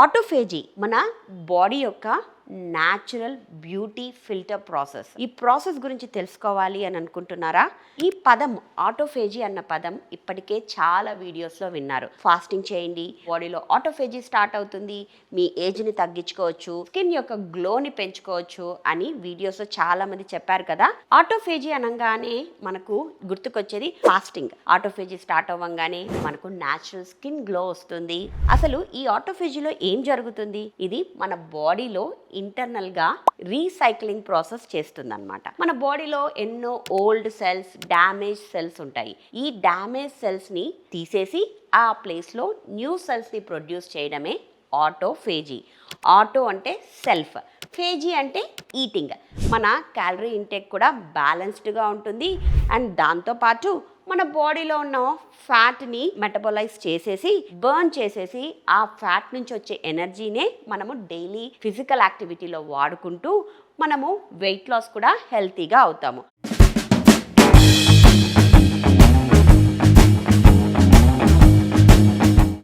Autophagy మన body యొక్క natural beauty filter process. ఈ ప్రాసెస్ గురించి తెలుసుకోవాలి అని అనుకుంటున్నారా? ఈ పదం ఆటోఫేజీ అన్న పదం ఇప్పటికే చాలా వీడియోస్లో విన్నారు. ఫాస్టింగ్ చేయండి, బాడీలో ఆటోఫేజీ స్టార్ట్ అవుతుంది, మీ ఏజ్ని తగ్గించుకోవచ్చు, స్కిన్ యొక్క గ్లోని పెంచుకోవచ్చు అని వీడియోస్లో చాలా మంది చెప్పారు కదా. ఆటోఫేజీ అనగానే మనకు గుర్తుకొచ్చేది ఫాస్టింగ్. ఆటోఫేజీ స్టార్ట్ అవ్వగానే మనకు న్యాచురల్ స్కిన్ గ్లో వస్తుంది. అసలు ఈ ఆటోఫేజీలో ఏం జరుగుతుంది? ఇది మన బాడీలో ఇంటర్నల్ గా రీసైక్లింగ్ ప్రాసెస్ చేస్తుందన్నమాట. మన బాడీలో ఎన్నో ఓల్డ్ సెల్స్, డ్యామేజ్ సెల్స్ ఉంటాయి. ఈ డ్యామేజ్ సెల్స్ ని తీసేసి ఆ ప్లేస్ లో న్యూ సెల్స్ ని ప్రొడ్యూస్ చేయడమే ఆటోఫేజీ. ఆటో అంటే సెల్ఫ్, ఫేజీ అంటే ఈటింగ్. మన క్యాలరీ ఇంటేక్ కూడా బ్యాలెన్స్డ్గా ఉంటుంది. అండ్ దాంతోపాటు మన బాడీలో ఉన్న ఫ్యాట్ని మెటబలైజ్ చేసేసి, బర్న్ చేసేసి ఆ ఫ్యాట్ నుంచి వచ్చే ఎనర్జీనే మనము డైలీ ఫిజికల్ యాక్టివిటీలో వాడుకుంటూ మనము వెయిట్ లాస్ కూడా హెల్తీగా అవుతాము.